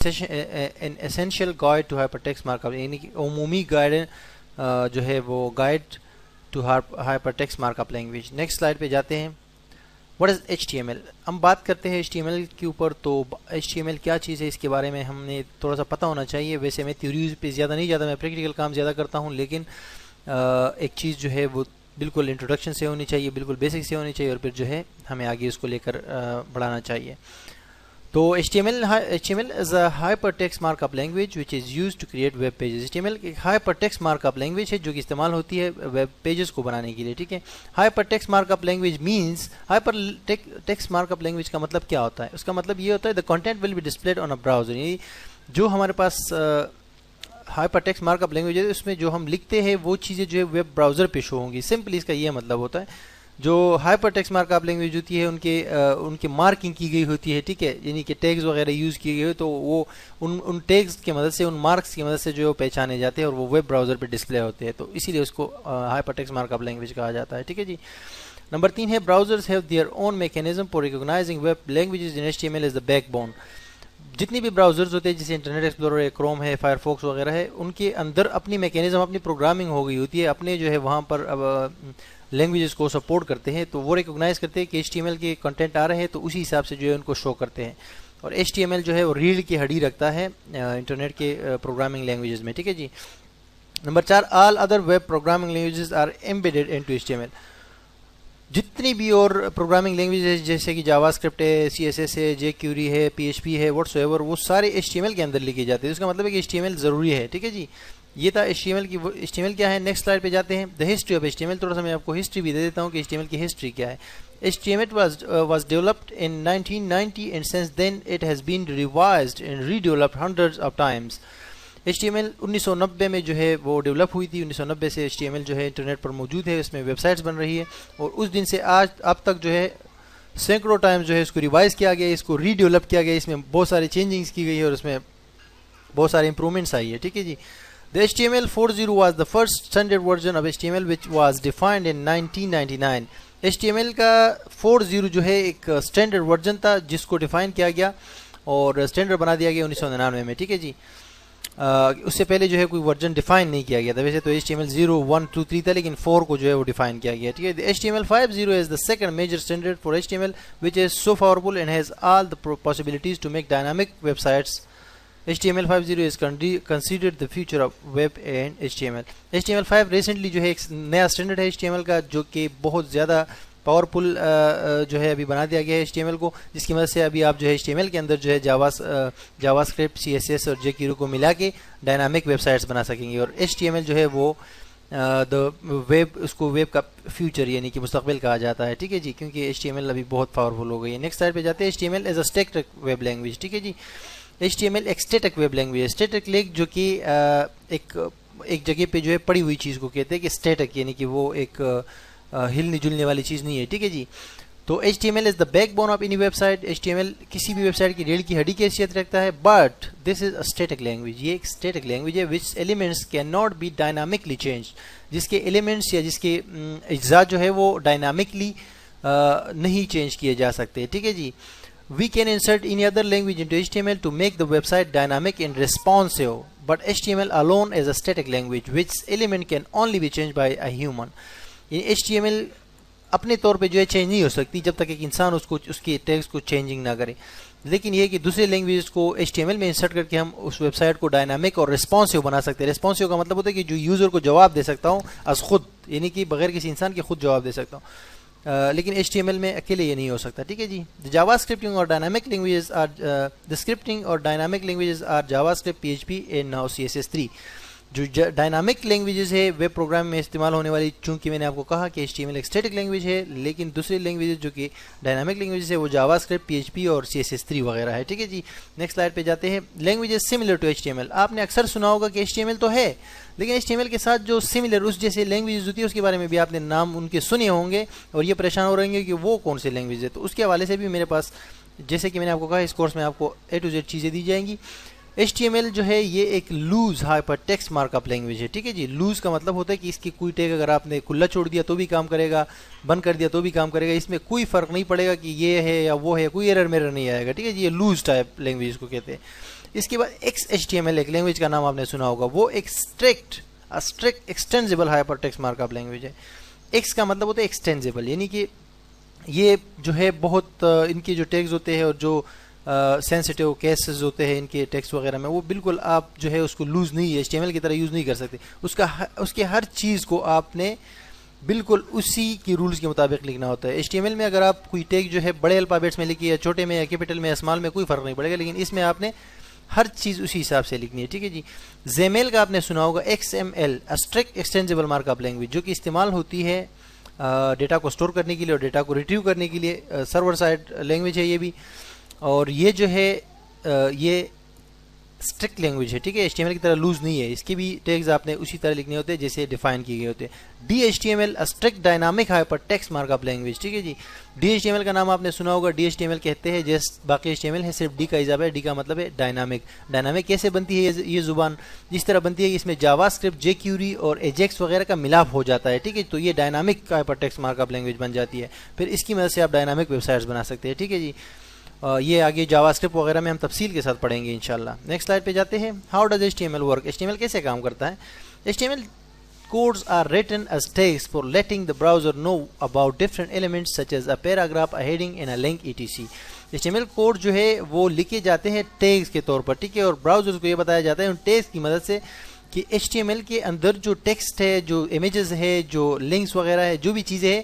an essential guide to hypertext markup, یعنی کہ عمومی گائیڈ جو ہے وہ guide to hypertext markup language. Next slide پہ جاتے ہیں. What is HTML؟ ہم بات کرتے ہیں HTML کے اوپر. تو HTML کیا چیز ہے اس کے بارے میں ہم نے تھوڑا سا پتہ ہونا چاہیے. ویسے میں تھیوریز پہ زیادہ نہیں جاتا, میں پریکٹیکل کام زیادہ کرتا ہوں, لیکن ایک چیز جو ہے وہ بالکل انٹروڈکشن سے ہونی چاہیے, بالکل بیسک سے ہونی چاہیے, اور پھر جو ہے ہمیں آگے اس کو لے کر بڑھانا چاہیے. تو HTML is a hypertext markup language which is used to create web pages. HTML ایک hypertext markup language ہے جو کہ استعمال ہوتی ہے ویب پیجز کو بنانے کے لیے. ٹھیک ہے, hypertext markup language means, hypertext markup language کا مطلب کیا ہوتا ہے؟ اس کا مطلب یہ ہوتا ہے the content will be displayed on a browser. یعنی جو ہمارے پاس hypertext markup language ہے اس میں جو ہم لکھتے ہیں وہ چیزیں جو ہے ویب براؤزر پہ شو ہوں گی. سمپلی اس کا یہ مطلب ہوتا ہے. جو hyper text markup language ہوتی ہے ان کے مارکنگ کی گئی ہوتی ہے. ٹھیک ہے, یعنی کہ ٹیگز وغیرہ یوز کیے گئے تو وہ ان ٹیگز کی مدد سے, ان مارکس کی مدد سے جو پہچانے جاتے ہیں اور وہ ویب براؤزر پہ ڈسپلے ہوتے ہیں. تو اسی لیے اس کو hypertext markup language کہا جاتا ہے. ٹھیک ہے جی. نمبر 3 ہے browsers have their own mechanism for recognizing web languages in HTML is the backbone. جتنی بھی براؤزرز ہوتے ہیں جیسے انٹرنیٹ ایکسپلورر ہے, کروم ہے, فائر فاکس وغیرہ ہے, ان کے اندر اپنی میکینزم, اپنی پروگرامنگ ہو گئی ہوتی ہے, اپنے جو ہے وہاں پر لینگویجز کو سپورٹ کرتے ہیں. تو وہ ریکگنائز کرتے ہیں کہ HTML کے کنٹینٹ آ رہے ہیں تو اسی حساب سے جو ہے ان کو شو کرتے ہیں. اور HTML جو ہے وہ ریڑھ کی ہڈی رکھتا ہے انٹرنیٹ کے پروگرامنگ لینگویجز میں. ٹھیک ہے جی. Number 4, all other web programming languages are embedded into HTML. جتنی بھی اور پروگرامنگ لینگویجز جیسے کہ جاوا اسکرپٹ ہے, CSS ہے, jQuery ہے, PHP ہے, واٹس ایور, وہ سارے HTML کے اندر لکھے جاتے ہیں. اس کا مطلب ہے کہ HTML ضروری ہے. ٹھیک ہے جی. یہ تھا HTML کیا ہے. نیکسٹ سلائڈ پہ جاتے ہیں. The history of HTML. تھوڑا سا میں آپ کو ہسٹری بھی دے دیتا ہوں کہ HTML کی ہسٹری کیا ہے. HTML was developed in 1990 and since then it has been revised and redeveloped hundreds of times. HTML 1990 میں جو ہے وہ ڈیولپ ہوئی تھی. 1990 سے HTML جو ہے انٹرنیٹ پر موجود ہے, اس میں ویب سائٹس بن رہی ہے, اور اس دن سے آج اب تک جو ہے سینکڑوں ٹائمز جو ہے اس کو ریوائز کیا گیا, اس کو ری ڈیولپ کیا گیا, اس میں بہت ساری چینجنگز کی گئی ہے اور اس میں بہت سارے امپرومنٹس آئی ہے. ٹھیک ہے جی. The HTML 4.0 was the first standard version of HTML which was defined in 1999. HTML کا 4.0 جو ہے ایک اسٹینڈرڈ ورژن تھا جس کو ڈیفائن کیا گیا اور اسٹینڈرڈ بنا دیا گیا 1999 میں. ٹھیک ہے جی. اس سے پہلے جو ہے کوئی ورژن ڈیفائن نہیں کیا گیا تھا. ویسے تو HTML 0, 1, 2, 3 تھا, لیکن 4 کو جو ہے وہ ڈیفائن کیا گیا. ٹھیک ہے. HTML 5.0 is the second major standard for HTML which is so powerful and has all the possibilities to make dynamic websites. HTML 5.0 is considered the future of web and HTML. HTML 5 recently جو ہے ایک نیا standard ہے HTML کا, جو کہ بہت زیادہ پاورفل جو ہے ابھی بنا دیا گیا ہے HTML کو, جس کی مدد سے ابھی آپ جو ہے HTML کے اندر جو ہے جاوا اسکرپٹ, CSS اور jQuery کو ملا کے ڈائنامک ویب سائٹس بنا سکیں گے. اور HTML جو ہے وہ ویب, اس کو ویب کا فیوچر یعنی کہ مستقبل کہا جاتا ہے. ٹھیک ہے جی, کیونکہ HTML ابھی بہت پاورفل ہو گئی ہے. نیکسٹ سلائڈ پہ جاتے ہیں. HTML as a static web language. ٹھیک ہے جی. HTML ایک اسٹیٹک ویب لینگویج ہے. اسٹیٹک لینگ جو کہ ایک جگہ پہ جو ہے پڑی ہوئی چیز کو کہتے ہیں کہ اسٹیٹک, یعنی کہ وہ ایک ہلنے جلنے والی چیز نہیں ہے. ٹھیک ہے جی. تو HTML is the backbone of any website. HTML کسی بھی ویب سائٹ کی ریڑھ کی ہڈی کی حیثیت رکھتا ہے. But this is a static language. یہ ایک اسٹیٹک لینگویج ہے which elements can not be dynamically change. جس کے ایلیمنٹس یا جس کے اجزاء جو ہے وہ ڈائنامکلی نہیں چینج کیے جا سکتے. ٹھیک ہے جی. We can insert any other language into HTML to make the website dynamic and responsive, but HTML alone is a static language which element can only be changed by a human. یعنی HTML اپنے طور پہ جو ہے change نہیں ہو سکتی جب تک ایک انسان اس کی ٹیکسٹ کو چینجنگ نہ کرے. لیکن یہ کہ دوسرے لینگویجز کو HTML میں انسرٹ کر کے ہم اس ویب سائٹ کو ڈائنامک اور ریسپانسیو بنا سکتے ہیں. ریسپانسیو کا مطلب ہوتا ہے کہ جو یوزر کو جواب دے سکتا ہوں از خود, یعنی کہ بغیر کسی انسان کے خود جواب دے سکتا ہوں. لیکن HTML میں اکیلے یہ نہیں ہو سکتا. ٹھیک ہے جی. جاوا اسکرپٹنگ اور dynamic languages are the scripting اور dynamic languages are JavaScript, PHP and now CSS3. جو ڈائنامک لینگویجز ہے ویب پروگرام میں استعمال ہونے والی, چونکہ میں نے آپ کو کہا کہ HTML ایک اسٹیٹک لینگویج ہے, لیکن دوسری لینگویجز جو کہ ڈائنامک لینگویجز ہے وہ جاوا اسکرپٹ, PHP اور CSS3 وغیرہ ہے. ٹھیک ہے جی. نیکسٹ سلائڈ پہ جاتے ہیں. Languages similar to HTML. آپ نے اکثر سنا ہوگا کہ HTML تو ہے, لیکن HTML کے ساتھ جو سملر اس جیسے لینگویجز ہوتی ہے اس کے بارے میں بھی آپ نے نام ان کے سنے ہوں گے اور یہ پریشان ہو رہیں گے کہ وہ کون سے لینگویج ہے. تو اس کے حوالے سے بھی میرے پاس, جیسے کہ میں نے آپ کو کہا, اس کورس میں آپ کو A to Z چیزیں دی جائیں گی. HTML جو ہے یہ ایک loose hypertext markup language ہے. ٹھیک ہے جی. لوز کا مطلب ہوتا ہے کہ اس کی کوئی ٹیگ اگر آپ نے کھلا چھوڑ دیا تو بھی کام کرے گا, بند کر دیا تو بھی کام کرے گا, اس میں کوئی فرق نہیں پڑے گا کہ یہ ہے یا وہ ہے, کوئی ایرر میرر نہیں آئے گا. ٹھیک ہے جی. یہ لوز ٹائپ لینگویج کو کہتے ہیں. اس کے بعد XHTML ایک لینگویج کا نام آپ نے سنا ہوگا, وہ ایک strict extensible hypertext markup language ہے. ایکس کا مطلب ہوتا ہے ایکسٹینزیبل, یعنی کہ یہ جو ہے بہت ان کے جو ٹیگز ہوتے ہیں اور جو سینسٹیو کیسز ہوتے ہیں ان کے ٹیکسٹ وغیرہ میں, وہ بالکل آپ جو ہے اس کو لوز نہیں HTML کی طرح یوز نہیں کر سکتے. اس کے ہر چیز کو آپ نے بالکل اسی کی رولز کے مطابق لکھنا ہوتا ہے. HTML میں اگر آپ کوئی ٹیگ جو ہے بڑے الفابیٹس میں لکھی ہے, چھوٹے میں یا کیپٹل میں یا اسمال میں, کوئی فرق نہیں پڑے گا, لیکن اس میں آپ نے ہر چیز اسی حساب سے لکھنی ہے. ٹھیک ہے جی. XAML کا آپ نے سنا ہوگا, XML strict extensible markup language, جو کہ استعمال ہوتی ہے ڈیٹا کو اسٹور کرنے کے لیے اور ڈیٹا کو ریٹریو کرنے کے لیے. سرور سائڈ لینگویج ہے یہ بھی, اور یہ جو ہے یہ اسٹرکٹ لینگویج ہے. ٹھیک ہے, HTML کی طرح لوز نہیں ہے. اس کے بھی ٹیگز آپ نے اسی طرح لکھنے ہوتے ہیں جیسے ڈیفائن کیے گئے ہوتے ہیں. DHTML strict dynamic hypertext markup language. ٹھیک ہے جی. DHTML کا نام آپ نے سنا ہوگا. DHTML کہتے ہیں جیسے باقی HTML ہے, صرف D کا اضافہ ہے. D کا مطلب ہے ڈائنامک. ڈائنامک کیسے بنتی ہے یہ زبان؟ جس طرح بنتی ہے کہ اس میں جاوا اسکرپٹ, jQuery اور ایجیکس وغیرہ کا ملاپ ہو جاتا ہے. ٹھیک ہے, تو یہ dynamic hypertext markup language بن جاتی ہے. پھر اس کی مدد سے آپ ڈائنامک ویب سائٹس بنا سکتے ہیں. ٹھیک ہے جی. یہ آگے جاوا اسکرپٹ وغیرہ میں ہم تفصیل کے ساتھ پڑھیں گے انشاءاللہ. نیکسٹ سلائڈ پہ جاتے ہیں. How does HTML work? HTML کیسے کام کرتا ہے؟ HTML codes are written as tags for letting the browser know about different elements such as a paragraph, a heading and a link etc. HTML code جو ہے وہ لکھے جاتے ہیں tags کے طور پر. ٹھیک ہے, اور براؤزرز کو یہ بتایا جاتا ہے ان ٹیگز کی مدد سے کہ HTML کے اندر جو ٹیکسٹ ہے, جو امیجز ہے, جو لنکس وغیرہ ہے, جو بھی چیزیں ہیں,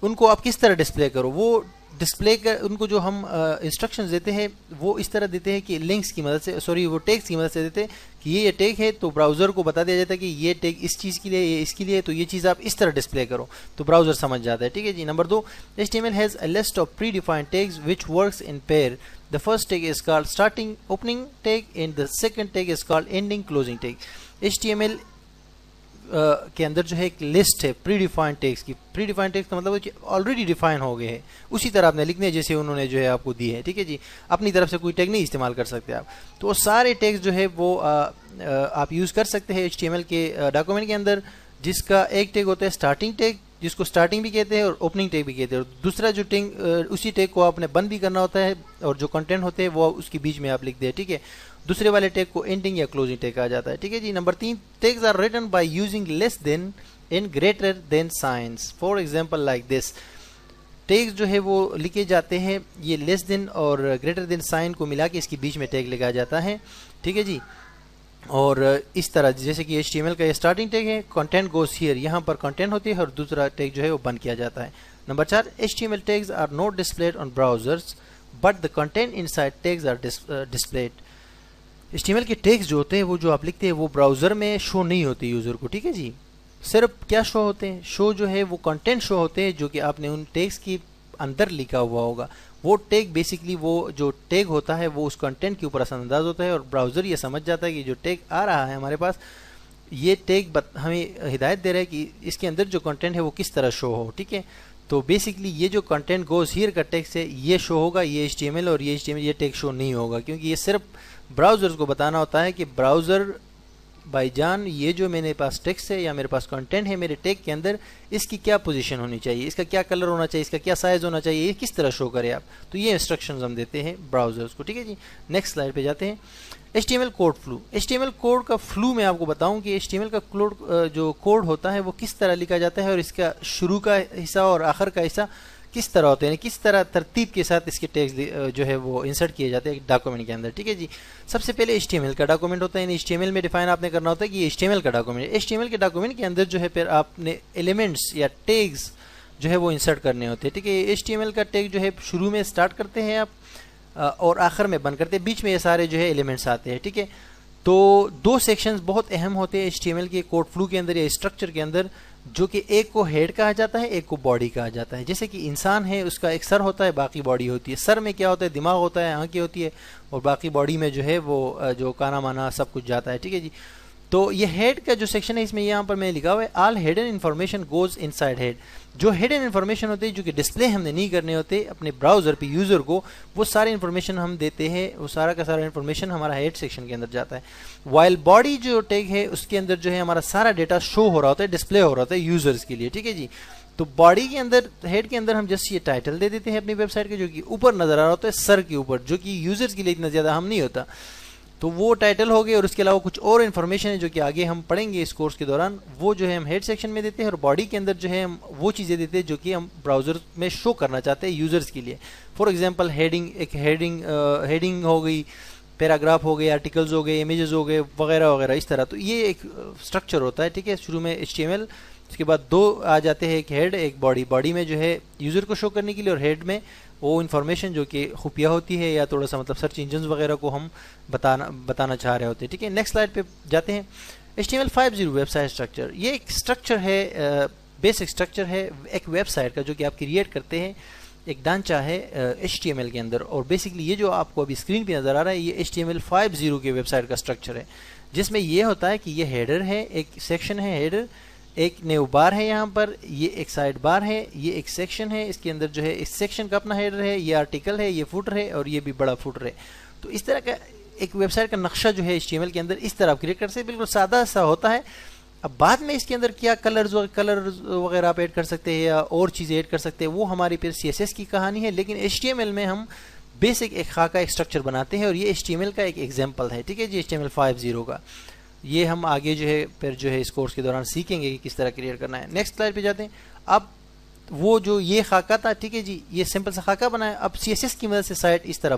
ان کو آپ کس طرح ڈسپلے کرو. وہ ڈسپلے کر ان کو جو ہم انسٹرکشنز دیتے ہیں وہ اس طرح دیتے ہیں کہ لنکس کی مدد سے, وہ ٹیگس کی مدد سے دیتے ہیں کہ یہ ٹیگ ہے, تو براؤزر کو بتا دیا جاتا ہے کہ یہ ٹیگ اس چیز کے لیے, یہ اس کے لیے, تو یہ چیز آپ اس طرح ڈسپلے کرو, تو براؤزر سمجھ جاتا ہے. ٹھیک ہے جی. Number 2, HTML has a list of predefined tags which works in pair. The first tag is called starting opening tag and the second tag is called ending closing tag. HTML کے اندر جو ہے ایک لسٹ ہے pre defined tags کی. Pre defined tags کا مطلب ہے کہ آلریڈی ڈیفائن ہو گئے ہیں, اسی طرح آپ نے لکھنے جیسے انہوں نے جو ہے آپ کو دی ہے. ٹھیک ہے جی. اپنی طرف سے کوئی ٹیگ نہیں استعمال کر سکتے آپ. تو سارے ٹیگس جو ہے وہ آپ یوز کر سکتے ہیں HTML کے ڈاکومنٹ کے اندر, جس کا ایک ٹیگ ہوتا ہے اسٹارٹنگ ٹیگ, جس کو اسٹارٹنگ بھی کہتے ہیں اور اوپننگ ٹیگ بھی کہتے ہیں, اور دوسرا جو ٹیگ اسی ٹیگ کو آپ نے بند بھی کرنا ہوتا ہے, اور جو کنٹینٹ ہوتے ہیں وہ اس کے بیچ میں آپ لکھ دیں. ٹھیک ہے. دوسرے والے ٹیگ کو اینڈنگ یا کلوزنگ ٹیگ کہا جاتا ہے. ٹھیک ہے جی. Number 3, tags are written by using less than and greater than signs. For example like this. Tags جو ہے وہ لکھے جاتے ہیں, یہ لیس دین اور گریٹر دین سائن کو ملا کے اس کے بیچ میں ٹیگ لگایا جاتا ہے. ٹھیک ہے جی. اور اس طرح جیسے کہ HTML کا یہ اسٹارٹنگ ٹیگ ہے, کنٹینٹ گوز ہیئر, یہاں پر کنٹینٹ ہوتی ہے, اور دوسرا ٹیگ جو ہے وہ بند کیا جاتا ہے. Number 4, HTML tags are not displayed on browsers but the content inside tags are displayed. HTML کے ٹیگز جو ہوتے ہیں وہ جو آپ لکھتے ہیں وہ براؤزر میں شو نہیں ہوتے یوزر کو. ٹھیک ہے جی. صرف کیا شو ہوتے ہیں؟ شو جو ہے وہ کنٹینٹ شو ہوتے ہیں جو کہ آپ نے ان ٹیگز کے اندر لکھا ہوا ہوگا. وہ ٹیگ بیسکلی وہ جو ٹیگ ہوتا ہے وہ اس کنٹینٹ کے اوپر اثر انداز ہوتا ہے, اور براؤزر یہ سمجھ جاتا ہے کہ جو ٹیگ آ رہا ہے ہمارے پاس, یہ ٹیگ ہمیں ہدایت دے رہا ہے کہ اس کے اندر جو کنٹینٹ ہے وہ کس طرح شو ہو. ٹھیک ہے. تو بیسکلی یہ جو کنٹینٹ گوز ہیئر کا ٹیکس ہے یہ شو ہوگا, یہ HTML اور یہ HTML یہ ٹیگ شو نہیں ہوگا, کیونکہ یہ صرف براؤزرز کو بتانا ہوتا ہے کہ براؤزر بائی جان یہ جو میرے پاس ٹیکسٹ ہے یا میرے پاس کنٹینٹ ہے میرے ٹیگ کے اندر, اس کی کیا پوزیشن ہونی چاہیے, اس کا کیا کلر ہونا چاہیے, اس کا کیا سائز ہونا چاہیے, یہ کس طرح شو کرے آپ. تو یہ انسٹرکشنز ہم دیتے ہیں براؤزرز کو. ٹھیک ہے جی. نیکسٹ سلائڈ پہ جاتے ہیں. HTML code flow. HTML code کا فلو میں آپ کو بتاؤں کہ HTML کا جو کوڈ ہوتا ہے وہ کس طرح لکھا جاتا ہے, اور اس کا شروع کا حصہ اور آخر کا حصہ کس طرح ہوتے ہیں, یعنی کس طرح ترتیب کے ساتھ اس کے ٹیگز جو ہے وہ انسرٹ کیے جاتے ہیں ڈاکومنٹ کے اندر. ٹھیک ہے جی. سب سے پہلے HTML کا ڈاکومنٹ ہوتا ہے, یعنی HTML میں ڈیفائن آپ نے کرنا ہوتا ہے کہ یہ HTML کا ڈاکومنٹ ہے. HTML کے ڈاکومنٹ کے اندر جو ہے پھر آپ نے ایلیمنٹس یا ٹیگز جو ہے وہ انسرٹ کرنے ہوتے ہیں. ٹھیک ہے. HTML کا ٹیگ جو ہے شروع میں اسٹارٹ کرتے ہیں آپ اور آخر میں بند کرتے ہیں, بیچ میں یہ سارے جو ہے ایلیمنٹس آتے ہیں. ٹھیک ہے. تو 2 سیکشنز بہت اہم ہوتے ہیں HTML کے کوڈ فلو کے اندر یا اسٹرکچر کے اندر, جو کہ ایک کو ہیڈ کہا جاتا ہے, ایک کو باڈی کہا جاتا ہے. جیسے کہ انسان ہے, اس کا ایک سر ہوتا ہے, باقی باڈی ہوتی ہے. سر میں کیا ہوتا ہے؟ دماغ ہوتا ہے, آنکھیں ہوتی ہے, اور باقی باڈی میں جو ہے وہ جو کانا مانا سب کچھ جاتا ہے. ٹھیک ہے جی. تو یہ ہیڈ کا جو سیکشن ہے اس میں یہاں پر میں لکھا ہوا ہے all hidden information goes inside head. جو ہیڈن انفارمیشن ہوتے ہیں جو کہ ڈسپلے ہم نے نہیں کرنے ہوتے اپنے براؤزر پہ یوزر کو, وہ سارے انفارمیشن ہم دیتے ہیں, وہ سارا کا سارا انفارمیشن ہمارا ہیڈ سیکشن کے اندر جاتا ہے. وائل باڈی جو ٹیگ ہے اس کے اندر جو ہے ہمارا سارا ڈیٹا شو ہو رہا ہوتا ہے, ڈسپلے ہو رہا ہوتا ہے یوزرز کے لیے. ٹھیک ہے جی. تو باڈی کے اندر, ہیڈ کے اندر ہم جسٹ یہ ٹائٹل دے دیتے ہیں اپنی ویب سائٹ کے, جو کہ اوپر نظر آ رہا ہوتا ہے سر کے اوپر, جو کہ یوزرز کے لیے اتنا زیادہ اہم نہیں ہوتا. تو وہ ٹائٹل ہو گئے، اور اس کے علاوہ کچھ اور انفارمیشن ہے جو کہ آگے ہم پڑھیں گے اس کورس کے دوران، وہ جو ہے ہم ہیڈ سیکشن میں دیتے ہیں، اور باڈی کے اندر جو ہے ہم وہ چیزیں دیتے ہیں جو کہ ہم براؤزر میں شو کرنا چاہتے ہیں یوزرز کے لیے. فار ایگزامپل ہیڈنگ ہو گئی، پیراگراف ہو گئے، آرٹیکلز ہو گئے، امیجز ہو گئے، وغیرہ وغیرہ اس طرح. تو یہ ایک اسٹرکچر ہوتا ہے، ٹھیک ہے. شروع میں HTML، اس کے بعد دو آ جاتے ہیں، ایک ہیڈ ایک باڈی. باڈی میں جو ہے یوزر کو شو کرنے کے لیے، اور ہیڈ میں وہ انفارمیشن جو کہ خفیہ ہوتی ہے یا تھوڑا سا مطلب سرچ انجنز وغیرہ کو ہم بتانا چاہ رہے ہوتے ہیں، ٹھیک ہے. نیکسٹ سلائڈ پہ جاتے ہیں. HTML5 ویب سائٹ اسٹرکچر، یہ ایک اسٹرکچر ہے، بیسک اسٹرکچر ہے ایک ویب سائٹ کا جو کہ آپ کریٹ کرتے ہیں. ایک ڈانچہ ہے HTML کے اندر، اور بیسکلی یہ جو آپ کو ابھی اسکرین پہ نظر آ رہا ہے یہ HTML5 کے ویب سائٹ کا اسٹرکچر ہے، جس میں یہ ہوتا ہے کہ یہ ہیڈر ہے، ایک سیکشن ہے ہیڈر، ایک نیو بار ہے یہاں پر، یہ ایک سائڈ بار ہے، یہ ایک سیکشن ہے، اس کے اندر جو ہے اس سیکشن کا اپنا ہیڈر ہے، یہ آرٹیکل ہے، یہ فوٹر ہے، اور یہ بھی بڑا فوٹر ہے. تو اس طرح کا ایک ویب سائٹ کا نقشہ جو ہے HTML کے اندر اس طرح آپ کریٹ کر سکتے ہیں، بالکل سادہ سا ہوتا ہے. اب بعد میں اس کے اندر کیا کلرز وغیرہ آپ ایڈ کر سکتے ہیں یا اور چیزیں ایڈ کر سکتے ہیں، وہ ہماری پھر CSS کی کہانی ہے. لیکن HTML میں ہم بیسک ایک خاکہ ایک اسٹرکچر بناتے ہیں، اور یہ HTML کا ایک ایگزامپل ہے، ٹھیک ہے جی. HTML5 کا یہ ہم آگے جو ہے پھر جو ہے اس کورس کے دوران سیکھیں گے کہ کس طرح کریٹ کرنا ہے. نیکسٹ سلائڈ پہ جاتے ہیں. اب وہ جو یہ خاکہ تھا، ٹھیک ہے جی، یہ سمپل سا خاکہ بنا ہے. اب CSS کی مدد سے سائٹ اس طرح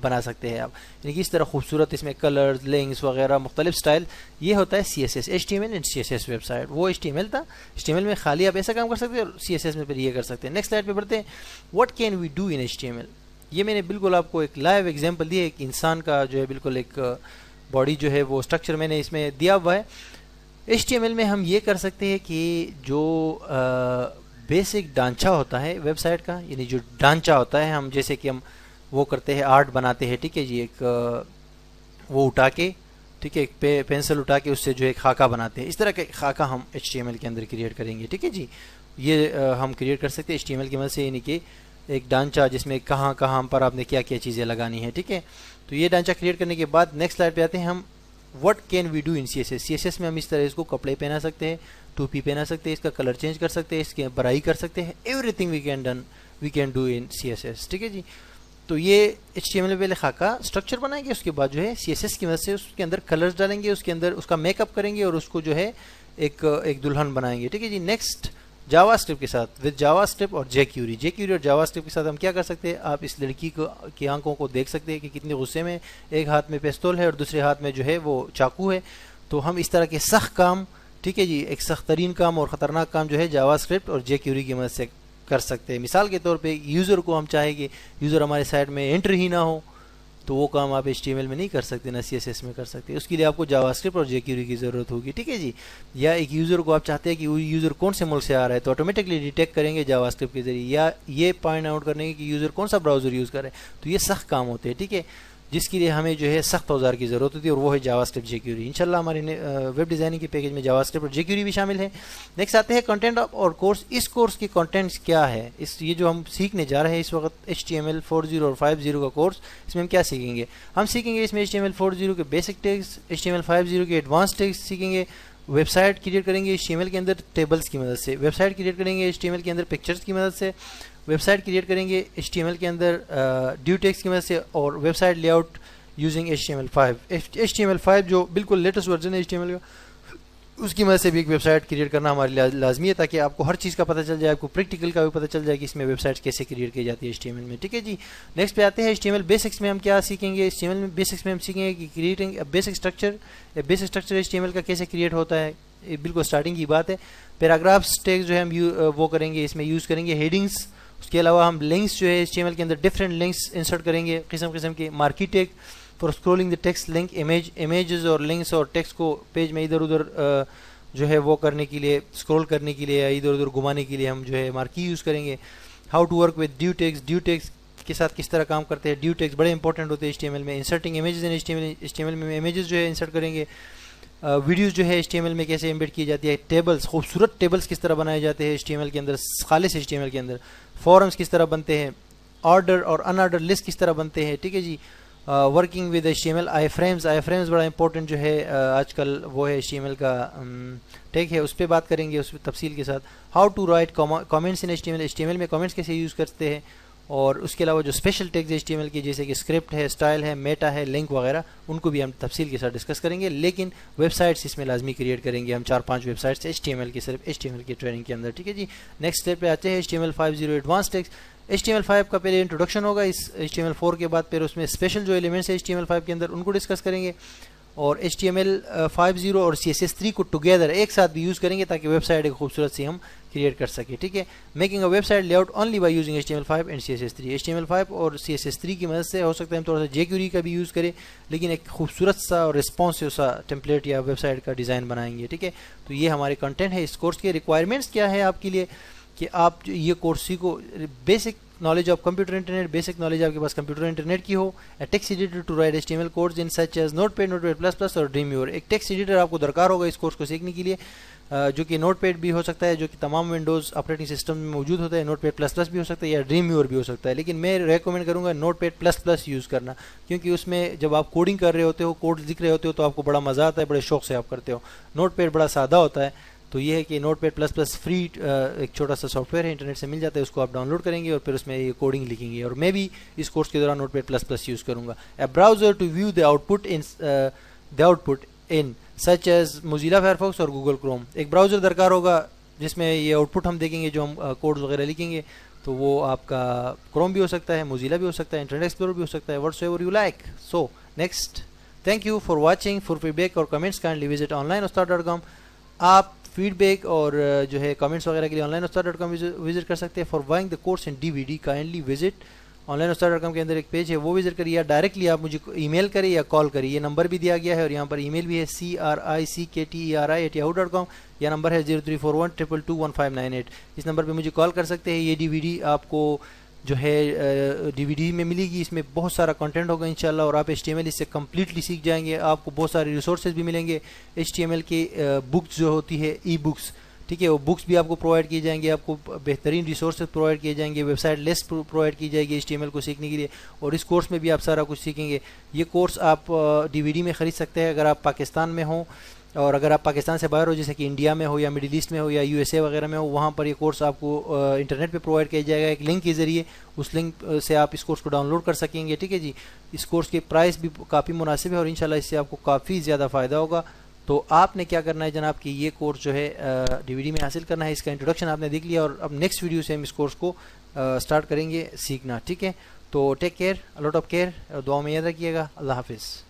بنا سکتے ہیں آپ، یعنی کہ اس طرح خوبصورت، اس میں کلرز، لنکس وغیرہ مختلف سٹائل. یہ ہوتا ہے CSS، HTML and CSS website. وہ HTML تھا، HTML میں خالی آپ ایسا کام کر سکتے ہیں، اور CSS میں پھر یہ کر سکتے ہیں. نیکسٹ سلائڈ پہ بڑھتے ہیں. What can we do in HTML. یہ میں نے بالکل آپ کو ایک لائیو ایگزامپل دی ہے، ایک انسان کا جو ہے بالکل ایک باڈی جو ہے وہ اسٹرکچر میں نے اس میں دیا ہوا ہے. HTML میں ہم یہ کر سکتے ہیں کہ جو بیسک ڈانچہ ہوتا ہے ویب سائٹ کا، یعنی جو ڈانچہ ہوتا ہے، ہم جیسے کہ ہم وہ کرتے ہیں آرٹ بناتے ہیں، ٹھیک ہے جی، ایک وہ اٹھا کے، ٹھیک ہے، ایک پینسل اٹھا کے اس سے جو ایک خاکہ بناتے ہیں، اس طرح کا خاکہ ہم HTML کے اندر کریٹ کریں گے، ٹھیک ہے جی. یہ ہم کریٹ کر سکتے ہیں HTML کی مدد سے، یعنی کہ ایک ڈانچہ جس میں کہاں پر آپ نے کیا کیا چیزیں لگانی ہیں، ٹھیک ہے. تو یہ ڈانچہ کریٹ کرنے کے بعد نیکسٹ سلائڈ پہ آتے ہیں ہم. What can we do in CSS میں ہم اس طرح اس کو کپڑے پہنا سکتے ہیں، ٹوپی پہنا سکتے ہیں، اس کا کلر چینج کر سکتے ہیں، اس کی برائی کر سکتے ہیں. Everything we can do in CSS، ٹھیک ہے جی. تو یہ HTML میں پہلے خاکہ اسٹرکچر بنائیں گے، اس کے بعد جو ہے CSS کی مدد سے اس کے اندر کلرز ڈالیں گے، اس کے اندر اس کا میک اپ کریں گے، اور اس کو جو ہے ایک دلہن بنائیں گے، ٹھیک ہے جی. نیکسٹ جاوا اسکرپٹ کے ساتھ، وتھ جاوا اسکرپٹ اور jQuery اور جاوا اسکرپٹ کے ساتھ ہم کیا کر سکتے ہیں. آپ اس لڑکی کی آنکھوں کو دیکھ سکتے ہیں کہ کتنے غصے میں، ایک ہاتھ میں پستول ہے اور دوسرے ہاتھ میں جو ہے وہ چاقو ہے. تو ہم اس طرح کے سخت کام، ٹھیک ہے جی، ایک سخت ترین کام اور خطرناک کام جو ہے جاوا اسکرپٹ اور jQuery کی مدد سے کر سکتے ہیں. مثال کے طور پہ یوزر کو ہم چاہیں کہ یوزر ہمارے سائٹ میں انٹر ہی نہ ہو، تو وہ کام آپ HTML میں نہیں کر سکتے، نہ CSS میں کر سکتے. اس کے لیے آپ کو جاوا اسکرپٹ اور jQuery کی ضرورت ہوگی، ٹھیک ہے جی. یا ایک یوزر کو آپ چاہتے ہیں کہ وہ یوزر کون سے ملک سے آ رہا ہے، تو آٹومیٹکلی ڈیٹیکٹ کریں گے جاوا اسکرپٹ کے ذریعے. یا یہ پوائنٹ آؤٹ کرنے کے کہ یوزر کون سا براؤزر یوز کر رہے ہیں. تو یہ سخت کام ہوتے ہیں، ٹھیک ہے، جس کے لیے ہمیں جو ہے سخت اوزار کی ضرورت ہوتی ہے، اور وہ ہے جاوا اسکرپٹ jQuery. انشاءاللہ ہمارے ویب ڈیزائننگ کے پیکج میں جاوا اسکرپٹ اور jQuery بھی شامل ہے. نیکسٹ آتے ہیں کنٹینٹ اور کورس. اس کورس کی کنٹینٹس کیا ہے، یہ جو ہم سیکھنے جا رہے ہیں اس وقت HTML4 اور 5 کا کورس، اس میں ہم کیا سیکھیں گے. ہم سیکھیں گے اس میں HTML4 کے بیسک ٹیگز، HTML5 کے ایڈوانس ٹیگز سیکھیں گے. ویب سائٹ کریٹ کریں گے HTML کے اندر ٹیبلز کی مدد سے. ویب سائٹ کریٹ کریں گے HTML کے اندر پکچرز کی مدد سے. ویب سائٹ کریٹ کریں گے HTML کے اندر ڈیو ٹیگز کی مدد سے. اور website layout using HTML5 جو بالکل لیٹسٹ ورژن ہے HTML کا، اس کی مدد سے بھی ایک ویب سائٹ کریٹ کرنا ہمارے لیے لازمی ہے، تاکہ آپ کو ہر چیز کا پتہ چل جائے، آپ کو پریکٹیکل کا بھی پتہ چل جائے کہ اس میں ویب سائٹس کیسے کریٹ کی جاتی ہے HTML میں، ٹھیک ہے جی. نیکسٹ پہ آتے ہیں HTML بیسکس میں ہم کیا سیکھیں گے. HTML بیسکس میں ہم سیکھیں گے کہ کریٹنگ بیسک اسٹرکچر HTML کا کیسے کریٹ ہوتا ہے. یہ بالکل اسٹارٹنگ کی بات ہے. پیراگرافس ٹیگز جو ہے ہم وہ کریں گے، اس میں یوز کریں گے. ہیڈنگس، اس کے علاوہ ہم لنکس جو ہے HTML کے اندر ڈفرینٹ لنکس انسرٹ کریں گے قسم کے. Marquee tag for scrolling the text link, images اور لنکس اور ٹیکسٹ کو پیج میں ادھر ادھر جو ہے وہ کرنے کے لیے، اسکرول کرنے کے لیے یا ادھر ادھر گھمانے کے لیے ہم جو ہے مارکی یوز کریں گے. How to work with div tags کے ساتھ کس طرح کام کرتے ہیں. ڈیو ٹیگز بڑے انپورٹنٹ ہوتے ہیں HTML میں. انسرٹنگ امیجز ان HTML میں امیجز جو ہے انسرٹ کریں گے. ویڈیوز جو ہے HTML میں کیسے ایمبیڈ کی جاتی ہے. ٹیبلز، خوبصورت ٹیبلز کس طرح بنائے جاتے ہیں HTML کے اندر، خالص HTML کے اندر. فارمز کس طرح بنتے ہیں. آرڈر اور ان آرڈر لسٹ کس طرح بنتے ہیں، ٹھیک ہے جی. Working with HTML. Iframes بڑا امپورٹنٹ جو ہے آج کل وہ ہے HTML کا ٹیگ ہے، اس پہ بات کریں گے اس تفصیل کے ساتھ. How to write comments in HTML میں کامنٹس کیسے یوز کرتے ہیں. اور اس کے علاوہ جو اسپیشل ٹیگز HTML کی جیسے کہ اسکرپٹ ہے، اسٹائل ہے، میٹا ہے، لنک وغیرہ، ان کو بھی ہم تفصیل کے ساتھ ڈسکس کریں گے. لیکن ویب سائٹس اس میں لازمی کریٹ کریں گے ہم 4-5 ویب سائٹس HTML کی، صرف HTML کی ٹریننگ کے اندر. ٹھیک ہے جی. نیکسٹ اسٹیپ پہ آتے ہیں HTML5 ایڈوانس ٹیگز. HTML5 کا پہلے انٹروڈکشن ہوگا، اس HTML4 کے بعد پھر اس میں اسپیشل جو ایلیمنٹس ہیں HTML5 کے اندر ان کو ڈسکس کریں گے. اور HTML5 اور CSS3 کو ٹوگیدر ایک ساتھ بھی یوز کریں گے تاکہ ویب سائٹ ایک خوبصورت سی ہم کریٹ کر سکیں. ٹھیک ہے. Making a website layout only by using HTML5 and CSS3. HTML5 اور CSS3 کی مدد سے ہو سکتا ہے ہم تھوڑا سا jQuery کا بھی یوز کریں، لیکن ایک خوبصورت سا اور رسپانسو سا ٹیمپلیٹ یا ویب سائٹ کا ڈیزائن بنائیں گے. ٹھیک ہے. تو یہ ہمارے کنٹینٹ ہے اس کورس کے. ریکوائرمنٹس کیا ہے آپ کے لیے کہ آپ یہ کورس سیکھو؟ Basic knowledge of computer internet, basic knowledge آپ کے پاس کمپیوٹر انٹرنیٹ کی ہو. A text editor to write HTML codes in such as Notepad, Notepad++ اور Dreamweaver. ایک ٹیکسٹ ایڈیٹر آپ کو درکار ہوگا اس کورس کو سیکھنے کے لیے، جو کہ نوٹ پیڈ بھی ہو سکتا ہے، جو کہ تمام ونڈوز آپریٹنگ سسٹم میں موجود ہوتا ہے. Notepad++ بھی ہو سکتا ہے یا Dreamweaver بھی ہو سکتا ہے، لیکن میں ریکمینڈ کروں گا Notepad++ یوز کرنا، کیونکہ اس میں جب آپ کوڈنگ کر رہے ہوتے ہو، کوڈ لکھ رہے ہوتے ہو، تو آپ کو بڑا مزہ آتا ہے، بڑے شوق سے آپ کرتے ہو. Notepad بڑا سادہ ہوتا ہے. تو یہ ہے کہ Notepad++ فری ایک چھوٹا سا سافٹ ویئر ہے، انٹرنیٹ سے مل جاتا ہے، اس کو آپ ڈاؤن لوڈ کریں گے اور پھر اس میں یہ کوڈنگ لکھیں گے. اور میں بھی اس کورس کے دوران Notepad++ یوز کروں گا. A browser to view the output in such as Mozilla Firefox اور Google Chrome. ایک براؤزر درکار ہوگا جس میں یہ آؤٹ پٹ ہم دیکھیں گے، جو ہم کوڈز وغیرہ لکھیں گے. تو وہ آپ کا Chrome بھی ہو سکتا ہے، Mozilla بھی ہو سکتا ہے، انٹرنیٹ ایکسپلورر بھی ہو سکتا ہے، whatever you like. So next, thank you for watching. For feedback اور کمنٹس کائنڈلی وزٹ onlineustad.com. آپ فیڈ بیک اور جو ہے کمنٹس وغیرہ کے لیے onlineustad.com وزٹ کر سکتے ہیں. For buying the course in DVD kindly visit onlineustad.com کے اندر ایک پیج ہے، وہ وزٹ کریے، یا ڈائریکٹلی آپ مجھے ای میل کریں یا کال کریے. یہ نمبر بھی دیا گیا ہے اور یہاں پر ای میل بھی ہے CRICKTERI@yahoo.com. یہ نمبر ہے 0341221598. اس نمبر پہ مجھے کال کر سکتے ہیں. یہ DVD آپ کو جو ہے DVD میں ملے گی. اس میں بہت سارا کنٹینٹ ہوگا انشاءاللہ، اور آپ HTML اس سے کمپلیٹلی سیکھ جائیں گے. آپ کو بہت سارے ریسورسز بھی ملیں گے. HTML کی بکس جو ہوتی ہے، ای بکس، ٹھیک ہے، وہ بکس بھی آپ کو پرووائڈ کی جائیں گے. آپ کو بہترین ریسورسز پرووائڈ کیے جائیں گے. ویب سائٹ لسٹ پرووائڈ کی جائے گی HTML کو سیکھنے کے لیے. اور اس کورس میں بھی آپ سارا کچھ سیکھیں گے. یہ کورس آپ DVD میں خرید سکتے ہیں اگر آپ پاکستان میں ہوں، اور اگر آپ پاکستان سے باہر ہو، جیسے کہ انڈیا میں ہو یا مڈل ایسٹ میں ہو یا USA وغیرہ میں ہو، وہاں پر یہ کورس آپ کو انٹرنیٹ پہ پرووائڈ کیا جائے گا ایک لنک کے ذریعے. اس لنک سے آپ اس کورس کو ڈاؤن لوڈ کر سکیں گے. ٹھیک ہے جی. اس کورس کی پرائس بھی کافی مناسب ہے اور انشاءاللہ اس سے آپ کو کافی زیادہ فائدہ ہوگا. تو آپ نے کیا کرنا ہے جناب کہ یہ کورس جو ہے DVD میں حاصل کرنا ہے. اس کا انٹروڈکشن آپ نے دیکھ لیا، اور اب نیکسٹ ویڈیو سے ہم اس کورس کو سٹارٹ کریں گے سیکھنا. ٹھیک ہے. تو take care, lot of care, دعا میں یاد رکھیے گا. اللہ حافظ.